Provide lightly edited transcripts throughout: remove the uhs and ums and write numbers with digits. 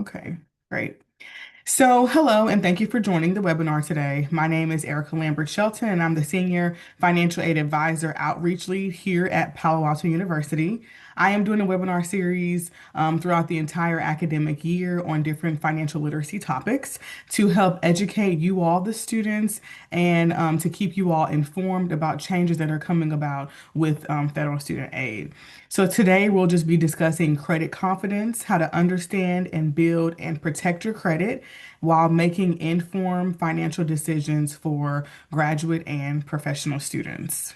Okay, great. So, hello, and thank you for joining the webinar today. My name is Erika Lambert-Shelton, and I'm the Senior Financial Aid Advisor Outreach Lead here at Palo Alto University. I am doing a webinar series throughout the entire academic year on different financial literacy topics to help educate you all, the students, and to keep you all informed about changes that are coming about with federal student aid. So today we'll just be discussing credit confidence, how to understand and build and protect your credit while making informed financial decisions for graduate and professional students.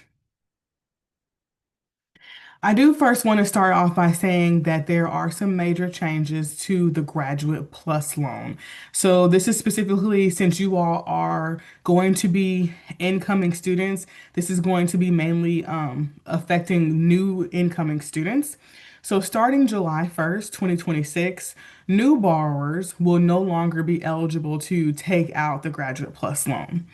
I do first want to start off by saying that there are some major changes to the Graduate Plus loan. So, this is specifically since you all are going to be incoming students, this is going to be mainly affecting new incoming students. So, starting July 1st, 2026, new borrowers will no longer be eligible to take out the Graduate Plus loan.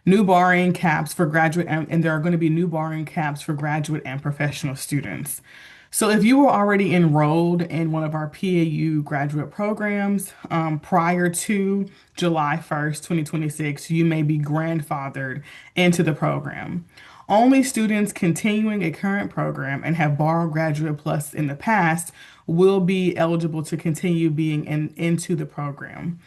New borrowing caps for graduate, and there are going to be new borrowing caps for graduate and professional students. So if you were already enrolled in one of our PAU graduate programs prior to July 1st, 2026, you may be grandfathered into the program. Only students continuing a current program and have borrowed Graduate Plus in the past will be eligible to continue being into the program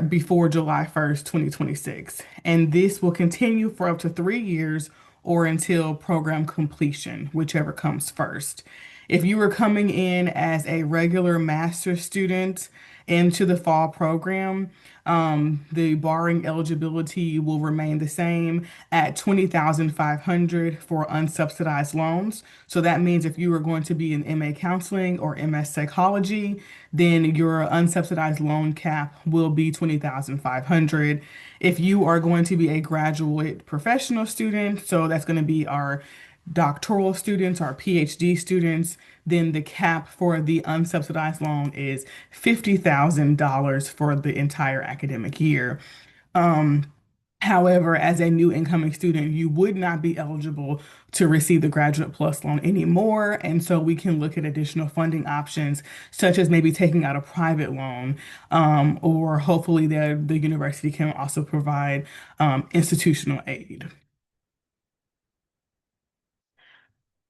before July 1st, 2026. And this will continue for up to 3 years or until program completion, whichever comes first. If you are coming in as a regular master's student into the fall program, the borrowing eligibility will remain the same at 20,500 for unsubsidized loans. So that means if you are going to be in MA counseling or MS psychology, then your unsubsidized loan cap will be 20,500. If you are going to be a graduate professional student, so that's going to be our doctoral students, our PhD students, then the cap for the unsubsidized loan is $50,000 for the entire academic year. Um, However, as a new incoming student, you would not be eligible to receive the Graduate Plus loan anymore. And so we can look at additional funding options, such as maybe taking out a private loan, or hopefully the university can also provide institutional aid.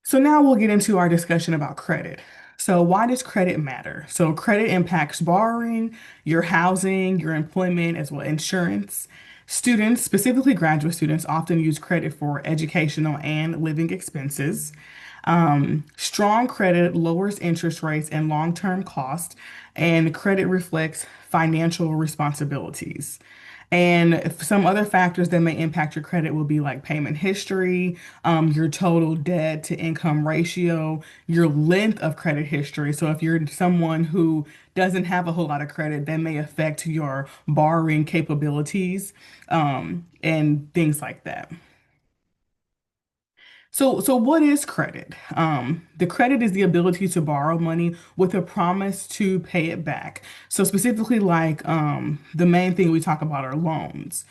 So now we'll get into our discussion about credit. So why does credit matter? So credit impacts borrowing, your housing, your employment, as well as insurance. Students, specifically graduate students, often use credit for educational and living expenses. Strong credit lowers interest rates and long-term cost, and credit reflects financial responsibilities. And some other factors that may impact your credit will be like payment history, your total debt to income ratio, your length of credit history. So if you're someone who doesn't have a whole lot of credit, that may affect your borrowing capabilities, and things like that. So what is credit? The credit is the ability to borrow money with a promise to pay it back. So specifically, like the main thing we talk about are loans.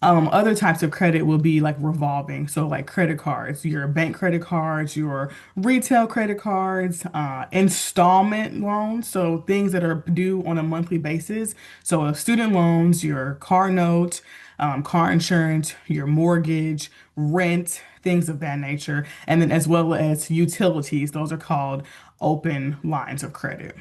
Other types of credit will be like revolving. So like credit cards, your bank credit cards, your retail credit cards, installment loans. So things that are due on a monthly basis. So student loans, your car note, car insurance, your mortgage, rent, things of that nature. And then as well as utilities, those are called open lines of credit.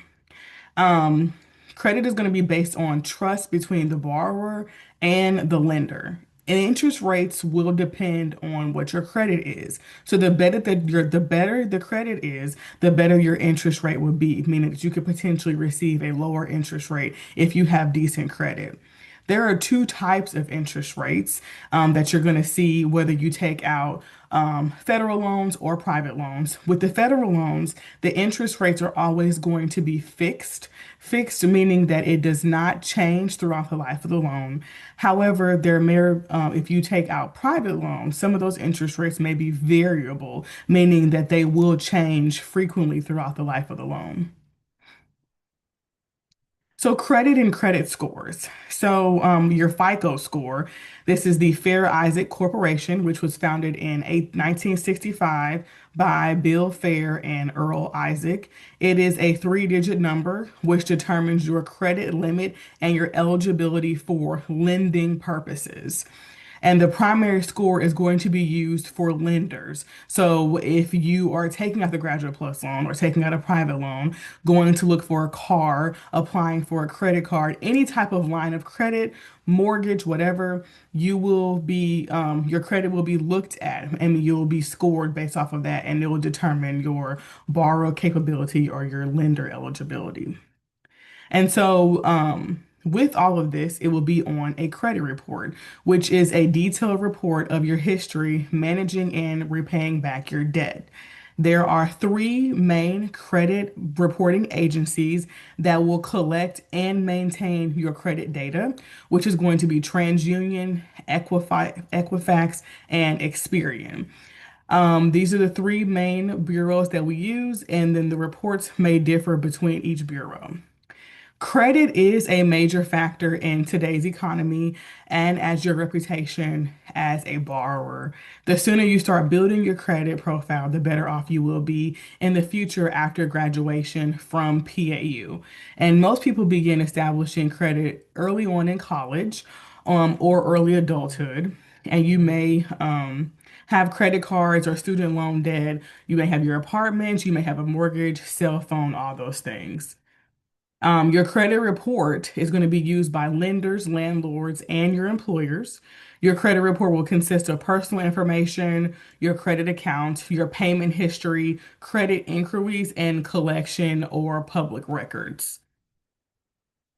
Um, Credit is going to be based on trust between the borrower and the lender. And interest rates will depend on what your credit is. So the better the credit is, the better your interest rate will be, meaning that you could potentially receive a lower interest rate if you have decent credit. There are two types of interest rates that you're going to see whether you take out federal loans or private loans. With the federal loans, the interest rates are always going to be fixed. Fixed meaning that it does not change throughout the life of the loan. However, if you take out private loans, some of those interest rates may be variable, meaning that they will change frequently throughout the life of the loan. So credit and credit scores. So your FICO score, this is the Fair Isaac Corporation, which was founded in 1965 by Bill Fair and Earl Isaac. It is a three-digit number which determines your credit limit and your eligibility for lending purposes. And the primary score is going to be used for lenders. So if you are taking out the Graduate Plus loan or taking out a private loan, going to look for a car, applying for a credit card, any type of line of credit, mortgage, whatever, you will be, your credit will be looked at and you'll be scored based off of that, and it will determine your borrow capability or your lender eligibility. And so, with all of this, it will be on a credit report, which is a detailed report of your history managing and repaying back your debt. There are three main credit reporting agencies that will collect and maintain your credit data, which is going to be TransUnion, Equifax, and Experian. These are the three main bureaus that we use, and then the reports may differ between each bureau. Credit is a major factor in today's economy and as your reputation as a borrower. The sooner you start building your credit profile, the better off you will be in the future after graduation from PAU. And most people begin establishing credit early on in college, or early adulthood. And you may have credit cards or student loan debt. You may have your apartments, you may have a mortgage, cell phone, all those things. Your credit report is going to be used by lenders, landlords, and your employers. Your credit report will consist of personal information, your credit account, your payment history, credit inquiries, and collection or public records.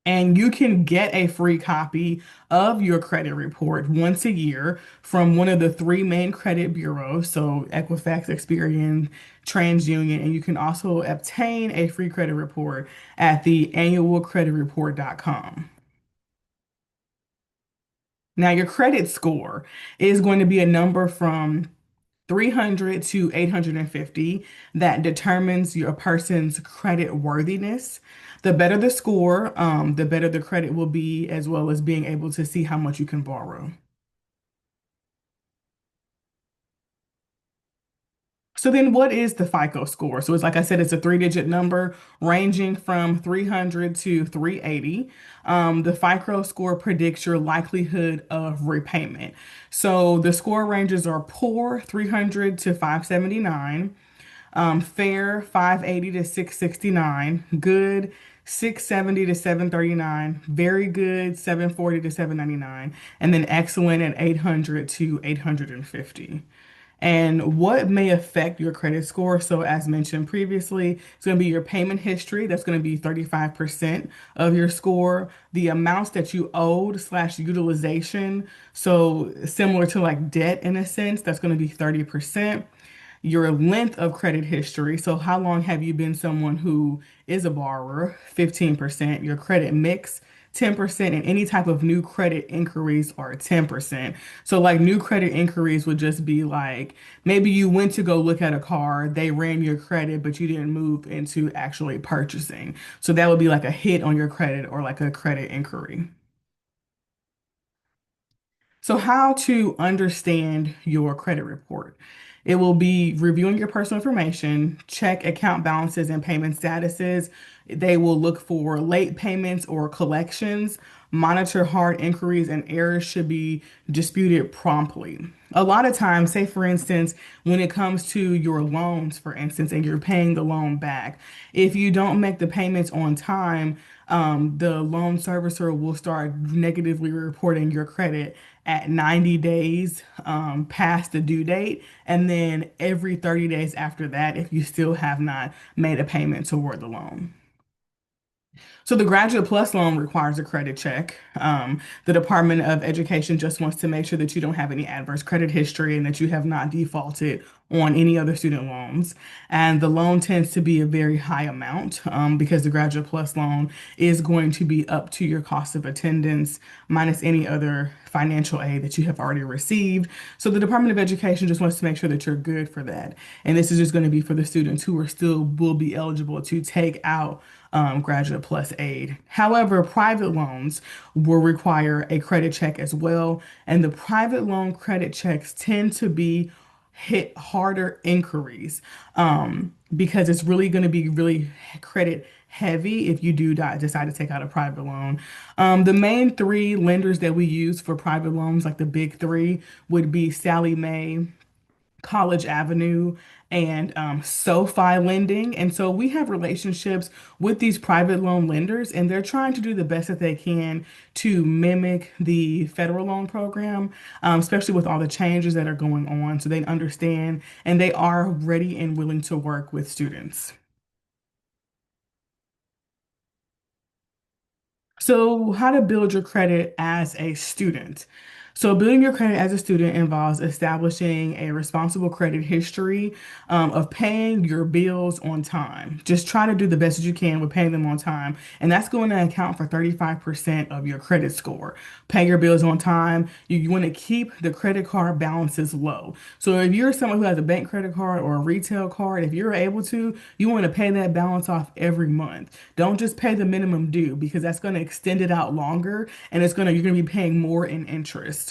And you can get a free copy of your credit report once a year from one of the three main credit bureaus, so Equifax, Experian, TransUnion, and you can also obtain a free credit report at the annualcreditreport.com. Now, your credit score is going to be a number from 300 to 850 that determines your person's credit worthiness. The better the score, the better the credit will be, as well as being able to see how much you can borrow. So then what is the FICO score? So it's like I said, it's a three-digit number ranging from 300 to 380. The FICO score predicts your likelihood of repayment. So the score ranges are poor, 300 to 579, fair, 580 to 669, good, 670 to 739, very good, 740 to 799, and then excellent at 800 to 850. And what may affect your credit score? So, as mentioned previously, it's going to be your payment history. That's going to be 35% of your score. The amounts that you owed slash utilization. So, similar to like debt in a sense, that's going to be 30%. Your length of credit history. So, how long have you been someone who is a borrower? 15%. Your credit mix, 10%, and any type of new credit inquiries are 10%. So, like new credit inquiries would just be like maybe you went to go look at a car, they ran your credit, but you didn't move into actually purchasing. So, that would be like a hit on your credit or like a credit inquiry. So, how to understand your credit report? It will be reviewing your personal information, check account balances and payment statuses. They will look for late payments or collections, monitor hard inquiries, and errors should be disputed promptly. A lot of times, say for instance, when it comes to your loans, for instance, and you're paying the loan back, if you don't make the payments on time, the loan servicer will start negatively reporting your credit at 90 days past the due date, and then every 30 days after that, if you still have not made a payment toward the loan. So the Graduate Plus loan requires a credit check. The Department of Education just wants to make sure that you don't have any adverse credit history and that you have not defaulted on any other student loans. And the loan tends to be a very high amount because the Graduate Plus loan is going to be up to your cost of attendance minus any other financial aid that you have already received. So the Department of Education just wants to make sure that you're good for that. And this is just going to be for the students who are still will be eligible to take out Graduate Plus aid. However, private loans will require a credit check as well, and the private loan credit checks tend to be hit harder inquiries because it's really going to be really credit heavy if you do decide to take out a private loan. The main three lenders that we use for private loans, like the big three, would be Sally Mae, College Avenue, and SoFi Lending. And so we have relationships with these private loan lenders, and they're trying to do the best that they can to mimic the federal loan program, especially with all the changes that are going on. So they understand and they are ready and willing to work with students. So, how to build your credit as a student. So, building your credit as a student involves establishing a responsible credit history of paying your bills on time. Just try to do the best that you can with paying them on time. And that's going to account for 35% of your credit score. Pay your bills on time. You want to keep the credit card balances low. So, if you're someone who has a bank credit card or a retail card, if you're able to, you want to pay that balance off every month. Don't just pay the minimum due because that's going to extend it out longer and you're going to be paying more in interest.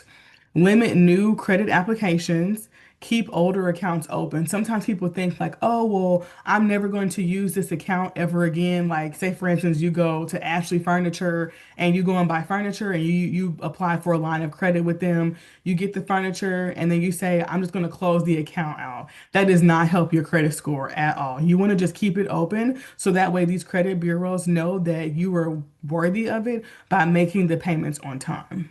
Limit new credit applications. Keep older accounts open. Sometimes people think like, oh, well, I'm never going to use this account ever again. Like, say for instance, you go to Ashley Furniture and you go and buy furniture and you apply for a line of credit with them. You get the furniture and then you say, I'm just going to close the account out. That does not help your credit score at all. You want to just keep it open so that way these credit bureaus know that you are worthy of it by making the payments on time.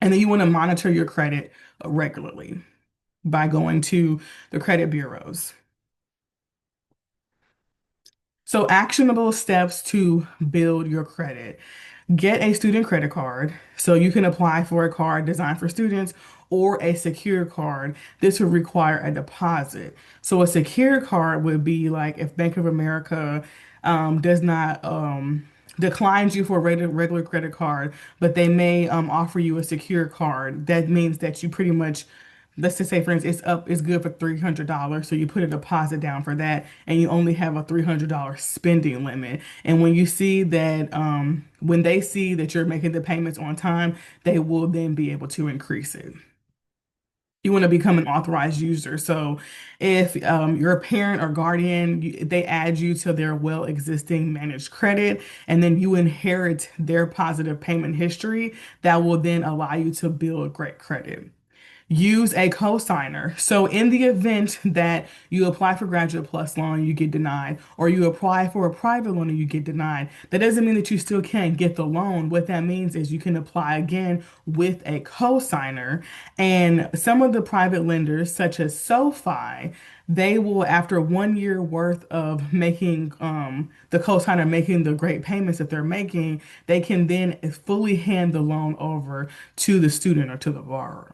And then you want to monitor your credit regularly by going to the credit bureaus. So, actionable steps to build your credit. Get a student credit card so you can apply for a card designed for students or a secure card. This would require a deposit. So, a secure card would be like if Bank of America does not declines you for a regular credit card, but they may offer you a secure card. That means that you pretty much, let's just say for instance it's good for $300, so you put a deposit down for that and you only have a $300 spending limit. And when you see that when they see that you're making the payments on time, they will then be able to increase it. You want to become an authorized user. So if you're a parent or guardian, they add you to their well existing managed credit, and then you inherit their positive payment history that will then allow you to build great credit. Use a cosigner. So in the event that you apply for Graduate Plus loan, you get denied, or you apply for a private loan and you get denied, that doesn't mean that you still can't get the loan. What that means is you can apply again with a cosigner. And some of the private lenders, such as SoFi, they will, after 1 year worth of making the cosigner making the great payments that they're making, they can then fully hand the loan over to the student or to the borrower.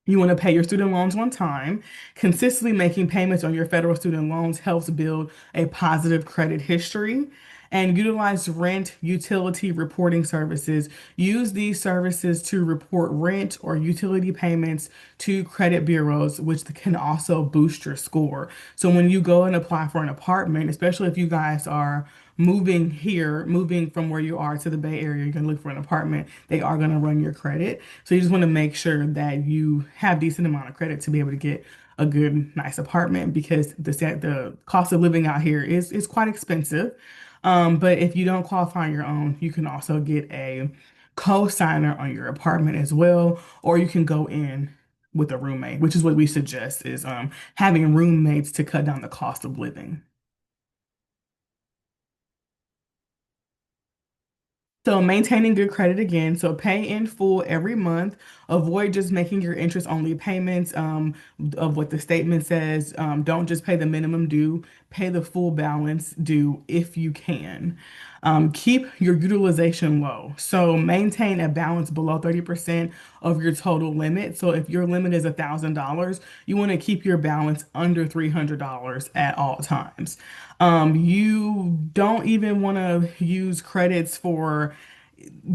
You want to pay your student loans on time. Consistently making payments on your federal student loans helps build a positive credit history. And utilize rent utility reporting services. Use these services to report rent or utility payments to credit bureaus, which can also boost your score. So when you go and apply for an apartment, especially if you guys are moving from where you are to the Bay Area, you're going to look for an apartment, they are going to run your credit. So you just want to make sure that you have decent amount of credit to be able to get a good, nice apartment because the cost of living out here is quite expensive. But if you don't qualify on your own, you can also get a co-signer on your apartment as well, or you can go in with a roommate, which is what we suggest is having roommates to cut down the cost of living. So maintaining good credit again. So pay in full every month. Avoid just making your interest only payments of what the statement says. Don't just pay the minimum due. Pay the full balance due if you can. Keep your utilization low. So maintain a balance below 30% of your total limit. So if your limit is $1,000, you want to keep your balance under $300 at all times. You don't even want to use credits for,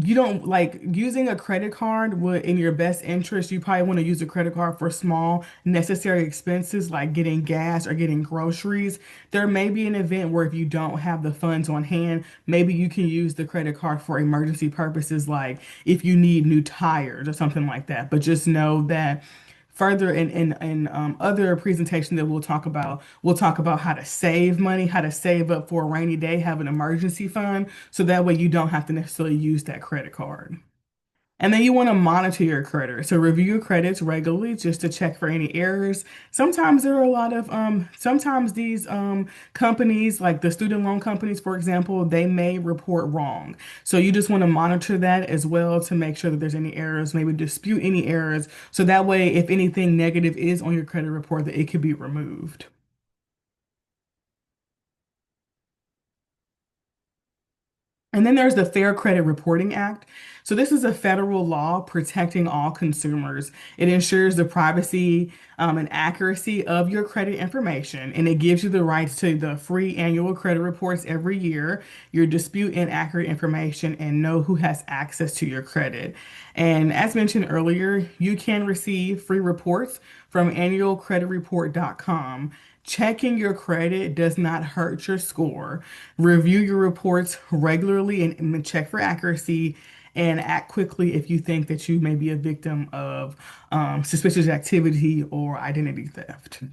you don't like using a credit card would in your best interest. You probably want to use a credit card for small necessary expenses like getting gas or getting groceries. There may be an event where if you don't have the funds on hand, maybe you can use the credit card for emergency purposes, like if you need new tires or something like that. But just know that further in other presentations that we'll talk about how to save money, how to save up for a rainy day, have an emergency fund, so that way you don't have to necessarily use that credit card. And then you want to monitor your credit. So review your credits regularly just to check for any errors. Sometimes there are a lot of sometimes these companies, like the student loan companies, for example, they may report wrong. So you just want to monitor that as well to make sure that there's any errors, maybe dispute any errors. So that way, if anything negative is on your credit report, that it could be removed. And then there's the Fair Credit Reporting Act. So this is a federal law protecting all consumers. It ensures the privacy and accuracy of your credit information, and it gives you the rights to the free annual credit reports every year, your dispute and accurate information, and know who has access to your credit. And as mentioned earlier, you can receive free reports from annualcreditreport.com. Checking your credit does not hurt your score. Review your reports regularly and check for accuracy and act quickly if you think that you may be a victim of suspicious activity or identity theft.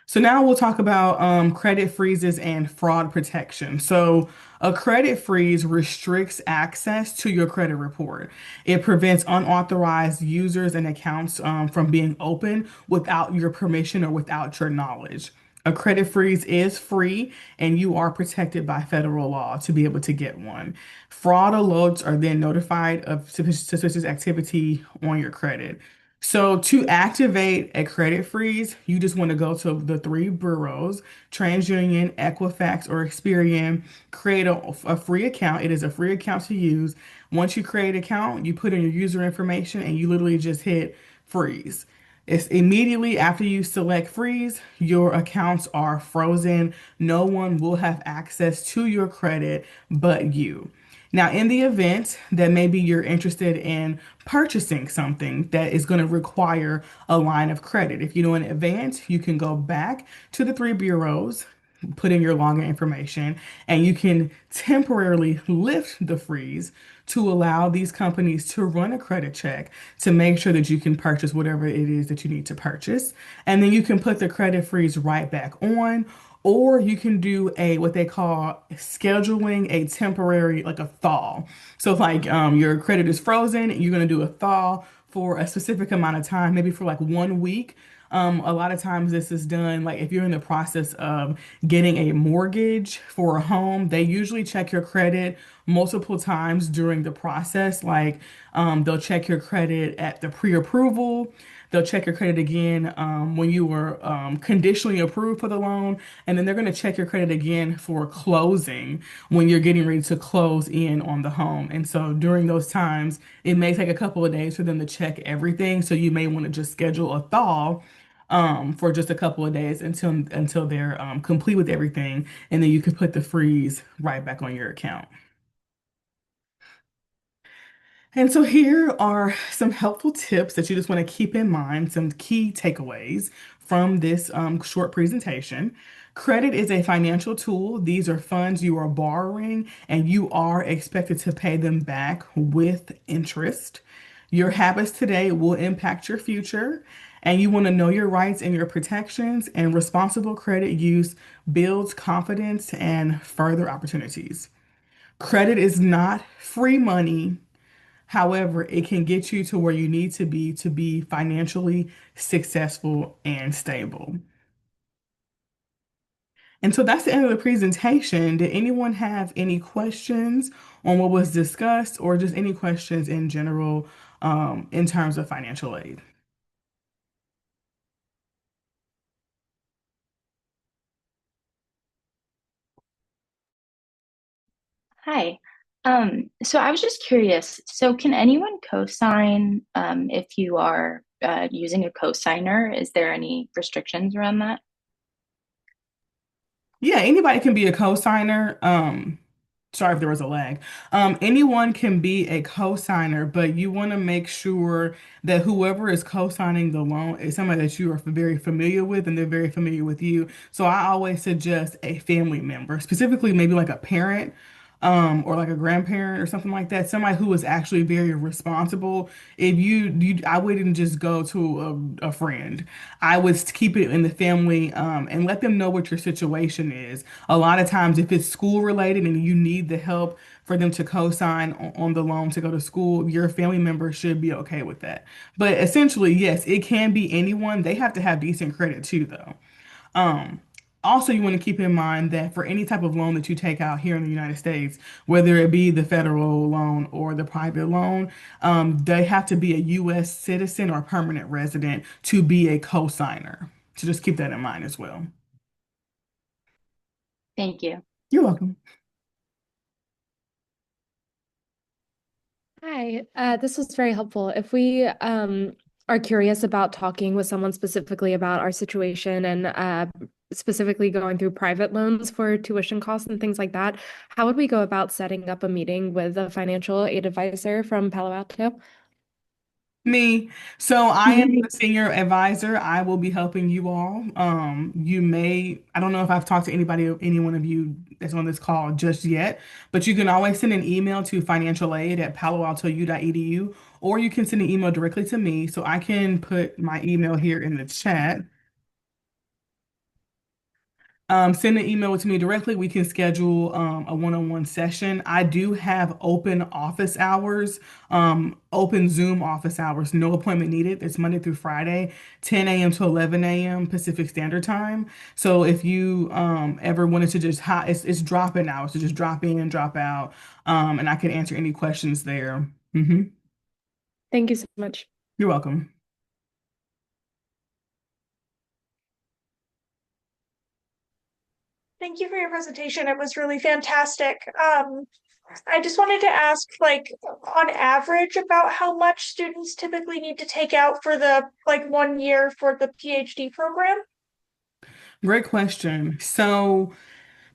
So now we'll talk about credit freezes and fraud protection. So a credit freeze restricts access to your credit report. It prevents unauthorized users and accounts from being open without your permission or without your knowledge. A credit freeze is free and you are protected by federal law to be able to get one. Fraud alerts are then notified of suspicious activity on your credit. So to activate a credit freeze, you just want to go to the three bureaus, TransUnion, Equifax, or Experian, create a free account. It is a free account to use. Once you create an account, you put in your user information and you literally just hit freeze. It's immediately after you select freeze, your accounts are frozen. No one will have access to your credit but you. Now, in the event that maybe you're interested in purchasing something that is going to require a line of credit, if you know in advance, you can go back to the three bureaus, put in your login information, and you can temporarily lift the freeze to allow these companies to run a credit check to make sure that you can purchase whatever it is that you need to purchase. And then you can put the credit freeze right back on, or you can do a what they call scheduling a temporary, like a thaw. So if like your credit is frozen, you're gonna do a thaw for a specific amount of time, maybe for like 1 week. A lot of times this is done like if you're in the process of getting a mortgage for a home, they usually check your credit multiple times during the process. Like they'll check your credit at the pre-approval. They'll check your credit again when you were conditionally approved for the loan, and then they're going to check your credit again for closing when you're getting ready to close in on the home. And so during those times, it may take a couple of days for them to check everything. So you may want to just schedule a thaw for just a couple of days until they're complete with everything, and then you can put the freeze right back on your account. And so here are some helpful tips that you just want to keep in mind, some key takeaways from this short presentation. Credit is a financial tool. These are funds you are borrowing, and you are expected to pay them back with interest. Your habits today will impact your future, and you want to know your rights and your protections, and responsible credit use builds confidence and further opportunities. Credit is not free money. However, it can get you to where you need to be financially successful and stable. And so that's the end of the presentation. Did anyone have any questions on what was discussed or just any questions in general in terms of financial aid? Hi. So I was just curious. So can anyone co-sign if you are using a co-signer? Is there any restrictions around that? Yeah, anybody can be a co-signer. Sorry if there was a lag. Anyone can be a co-signer, but you want to make sure that whoever is co-signing the loan is somebody that you are very familiar with and they're very familiar with you. So I always suggest a family member, specifically maybe like a parent, or like a grandparent or something like that, somebody who is actually very responsible. If I wouldn't just go to a friend. I would keep it in the family, and let them know what your situation is. A lot of times, if it's school related and you need the help for them to co-sign on the loan to go to school, your family member should be okay with that. But essentially, yes, it can be anyone. They have to have decent credit too, though. Um, Also, you want to keep in mind that for any type of loan that you take out here in the United States, whether it be the federal loan or the private loan, they have to be a U.S. citizen or permanent resident to be a co-signer. So just keep that in mind as well. Thank you. You're welcome. Hi, this was very helpful. If we are curious about talking with someone specifically about our situation and specifically going through private loans for tuition costs and things like that, how would we go about setting up a meeting with a financial aid advisor from Palo Alto? Me. So I am the senior advisor. I will be helping you all. I don't know if I've talked to any one of you that's on this call just yet, but you can always send an email to financialaid@paloaltou.edu, or you can send an email directly to me. So I can put my email here in the chat. Send an email to me directly. We can schedule a one-on-one session. I do have open office hours, open Zoom office hours, no appointment needed. It's Monday through Friday, 10 a.m. to 11 a.m. Pacific Standard Time. So if you ever wanted to it's drop-in hours, so just drop in, drop out, and I can answer any questions there. Thank you so much. You're welcome. Thank you for your presentation. It was really fantastic. I just wanted to ask, like, on average, about how much students typically need to take out for the like 1 year for the PhD program. Great question. So,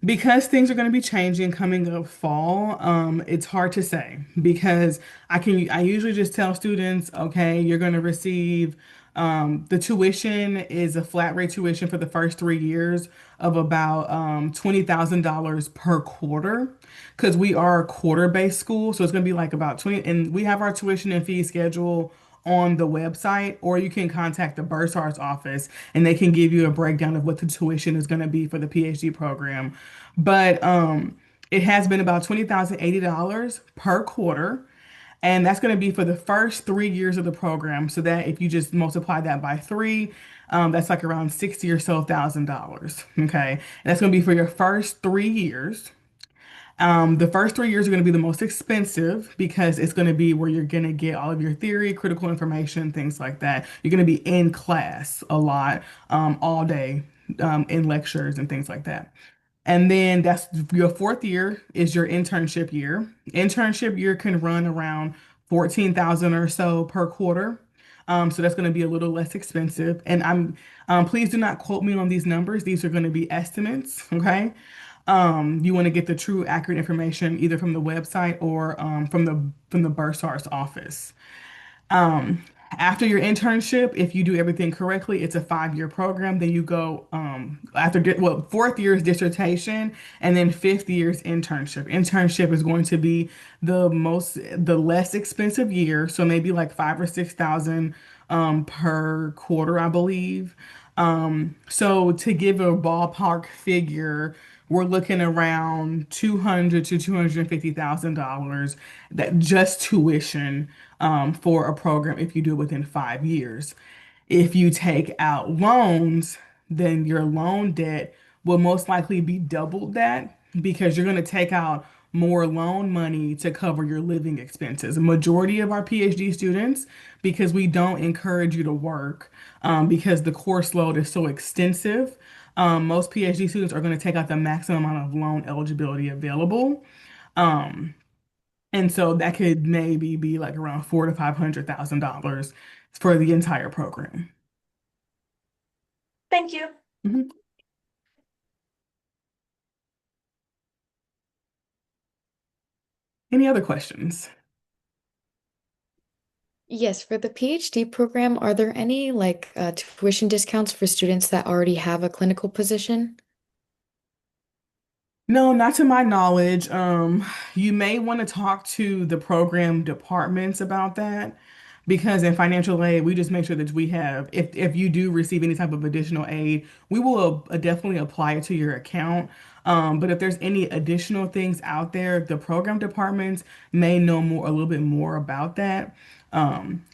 because things are going to be changing coming up fall, it's hard to say because I usually just tell students, okay, you're going to receive the tuition is a flat rate tuition for the first 3 years of about $20,000 per quarter because we are a quarter-based school, so it's going to be like about 20, and we have our tuition and fee schedule on the website, or you can contact the bursar's office and they can give you a breakdown of what the tuition is going to be for the PhD program. But it has been about $20,080 per quarter. And that's going to be for the first 3 years of the program. So that if you just multiply that by three, that's like around 60 or so $1,000. Okay. And that's going to be for your first 3 years. The first 3 years are going to be the most expensive because it's going to be where you're going to get all of your theory, critical information, things like that. You're going to be in class a lot, all day, in lectures and things like that. And then that's your fourth year is your internship year. Internship year can run around 14,000 or so per quarter. So that's going to be a little less expensive. And please do not quote me on these numbers. These are going to be estimates. Okay. You want to get the true accurate information either from the website or from the bursar's office. Um, After your internship, if you do everything correctly, it's a 5-year program. Then you go fourth year is dissertation, and then fifth year is internship. Internship is going to be the less expensive year, so maybe like 5 or 6 thousand per quarter, I believe. So to give a ballpark figure, we're looking around 200 to $250,000 that just tuition for a program if you do it within 5 years. If you take out loans, then your loan debt will most likely be doubled that because you're going to take out more loan money to cover your living expenses. A majority of our PhD students, because we don't encourage you to work, because the course load is so extensive, most PhD students are going to take out the maximum amount of loan eligibility available. Um, and so that could maybe be like around four to $500,000 for the entire program. Thank you. Mhm. Any other questions? Yes, for the PhD program, are there any like tuition discounts for students that already have a clinical position? No, not to my knowledge. You may want to talk to the program departments about that because in financial aid, we just make sure that we have, if you do receive any type of additional aid, we will definitely apply it to your account. But if there's any additional things out there, the program departments may know more, a little bit more about that.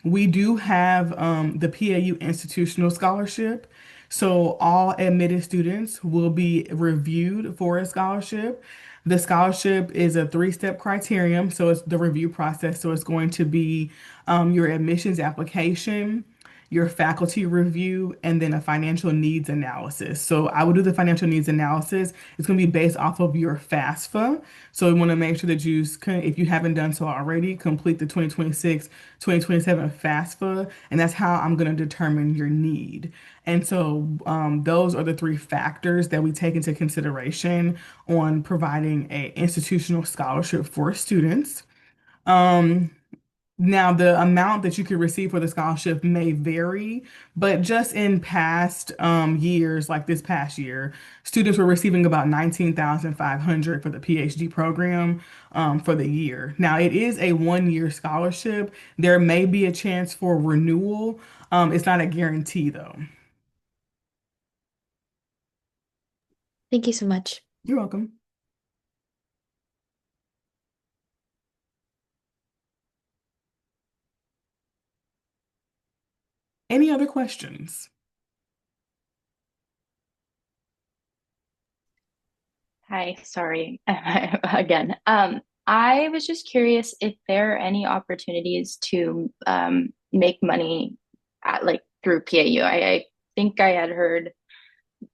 We do have the PAU institutional scholarship. So all admitted students will be reviewed for a scholarship. The scholarship is a three-step criterion, so it's the review process. So it's going to be your admissions application, your faculty review, and then a financial needs analysis. So I will do the financial needs analysis. It's going to be based off of your FAFSA. So we want to make sure that if you haven't done so already, complete the 2026, 2027 FAFSA, and that's how I'm going to determine your need. And so those are the three factors that we take into consideration on providing a institutional scholarship for students. Um, Now, the amount that you could receive for the scholarship may vary, but just in past years, like this past year, students were receiving about 19,500 for the PhD program for the year. Now, it is a one-year scholarship. There may be a chance for renewal. It's not a guarantee, though. Thank you so much. You're welcome. Any other questions? Hi, sorry again. I was just curious if there are any opportunities to make money at like through PAU. I think I had heard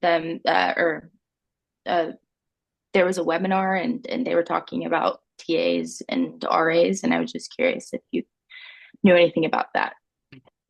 them or uh, there was a webinar and they were talking about TAs and RAs, and I was just curious if you knew anything about that.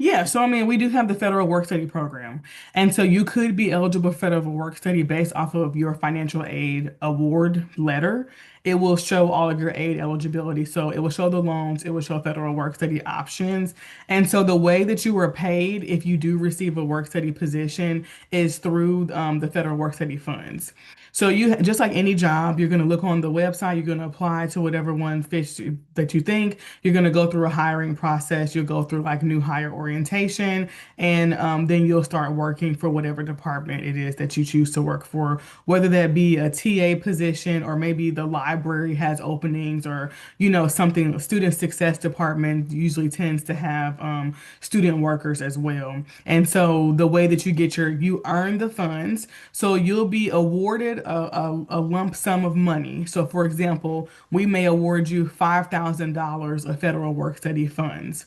Yeah, so I mean, we do have the federal work study program. And so you could be eligible for federal work study based off of your financial aid award letter. It will show all of your aid eligibility. So it will show the loans, it will show federal work study options. And so the way that you are paid if you do receive a work study position is through the federal work study funds. So you just like any job, you're going to look on the website, you're going to apply to whatever one fits that you think. You're going to go through a hiring process. You'll go through like new hire orientation, and then you'll start working for whatever department it is that you choose to work for, whether that be a TA position or maybe the library has openings or, something. Student success department usually tends to have student workers as well. And so the way that you earn the funds, so you'll be awarded a lump sum of money. So for example, we may award you $5,000 of federal work study funds.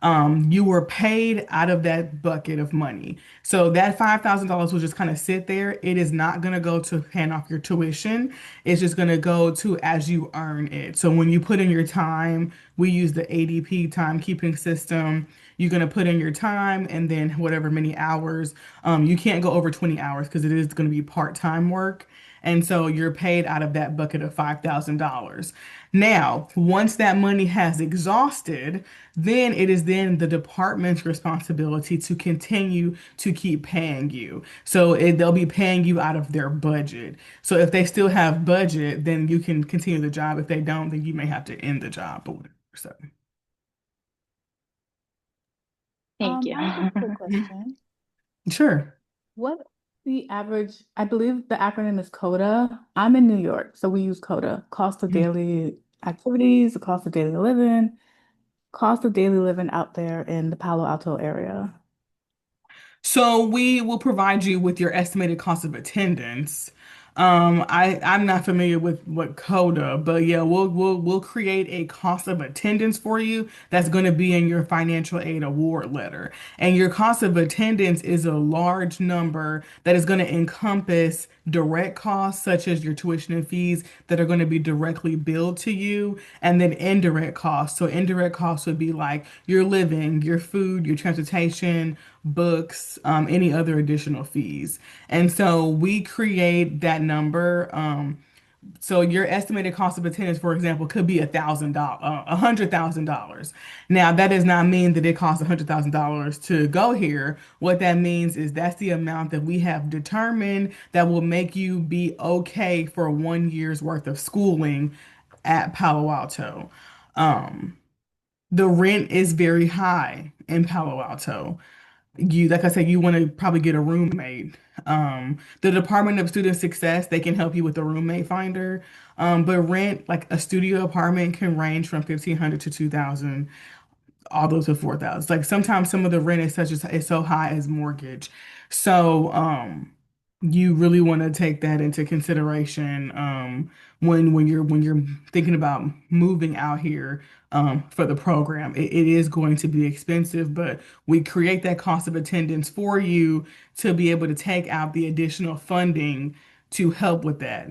You were paid out of that bucket of money. So that $5,000 will just kind of sit there. It is not going to go to paying off your tuition. It's just going to go to as you earn it. So when you put in your time, we use the ADP timekeeping system. You're going to put in your time and then whatever many hours. You can't go over 20 hours because it is going to be part-time work. And so you're paid out of that bucket of $5,000. Now, once that money has exhausted, then it is then the department's responsibility to continue to keep paying you. So they'll be paying you out of their budget. So if they still have budget, then you can continue the job. If they don't, then you may have to end the job or whatever. So, Thank you. I have a quick question. sure. What the average, I believe the acronym is CODA. I'm in New York, so we use CODA, cost of daily activities, the cost of daily living out there in the Palo Alto area. So we will provide you with your estimated cost of attendance. I'm not familiar with what CODA, but yeah, we'll create a cost of attendance for you that's going to be in your financial aid award letter. And your cost of attendance is a large number that is going to encompass direct costs such as your tuition and fees that are going to be directly billed to you, and then indirect costs. So indirect costs would be like your living, your food, your transportation, books, any other additional fees. And so we create that number So your estimated cost of attendance, for example, could be $1,000, $100,000. Now, that does not mean that it costs $100,000 to go here. What that means is that's the amount that we have determined that will make you be okay for 1 year's worth of schooling at Palo Alto. Um, the rent is very high in Palo Alto. Like I said, you want to probably get a roommate. The Department of Student Success, they can help you with the roommate finder. But rent, like a studio apartment, can range from 1,500 to 2,000, all those are 4,000. Like sometimes some of the rent is such as is so high as mortgage. So you really want to take that into consideration when you're thinking about moving out here for the program. It is going to be expensive, but we create that cost of attendance for you to be able to take out the additional funding to help with that.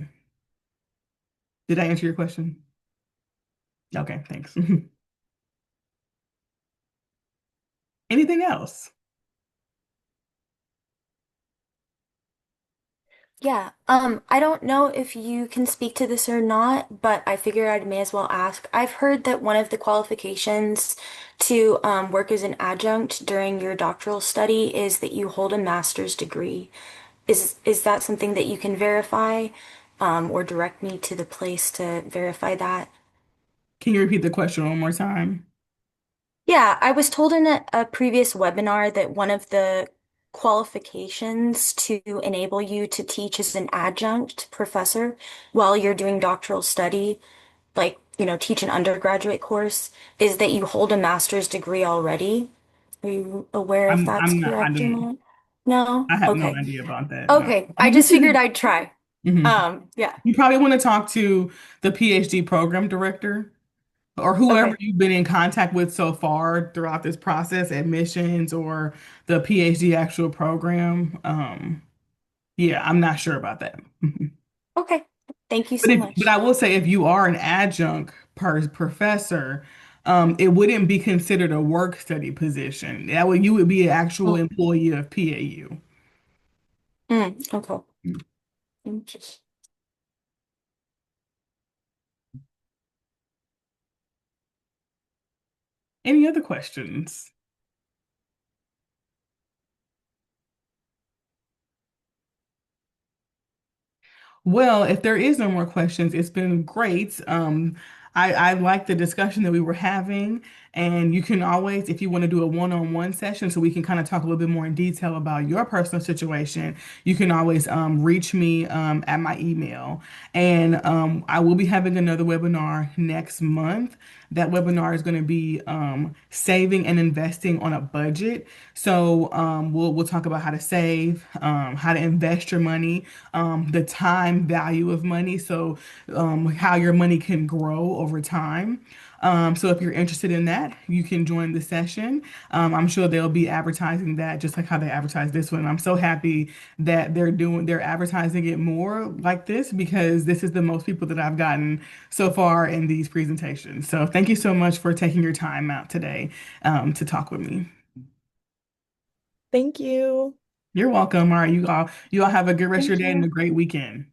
Did I answer your question? Okay, thanks. Anything else? Yeah, I don't know if you can speak to this or not, but I figure I may as well ask. I've heard that one of the qualifications to work as an adjunct during your doctoral study is that you hold a master's degree. Is that something that you can verify, or direct me to the place to verify that? Can you repeat the question one more time? Yeah, I was told in a previous webinar that one of the qualifications to enable you to teach as an adjunct professor while you're doing doctoral study, like, teach an undergraduate course, is that you hold a master's degree already. Are you aware if that's I'm not, I correct or don't, not? No? I have no Okay. idea about that. No. Okay. I I mean, you just figured can, I'd try. mhm. Yeah. You probably want to talk to the PhD program director or whoever Okay. you've been in contact with so far throughout this process, admissions or the PhD actual program. Yeah, I'm not sure about that. Okay. Thank you But so but much. I will say if you are an adjunct professor, it wouldn't be considered a work study position. You would be an actual Mm, employee of PAU. okay. Thank you. Any other questions? Well, if there is no more questions, it's been great. I like the discussion that we were having, and you can always, if you want to do a one-on-one session, so we can kind of talk a little bit more in detail about your personal situation, you can always reach me at my email. And I will be having another webinar next month. That webinar is going to be saving and investing on a budget. So we'll talk about how to save, how to invest your money, the time value of money, so how your money can grow over time. So if you're interested in that, you can join the session. I'm sure they'll be advertising that just like how they advertise this one. I'm so happy that they're advertising it more like this because this is the most people that I've gotten so far in these presentations. So thank you so much for taking your time out today to talk with me. Thank you. You're welcome. All right, you all have a good rest of your Thank day and a you. great weekend.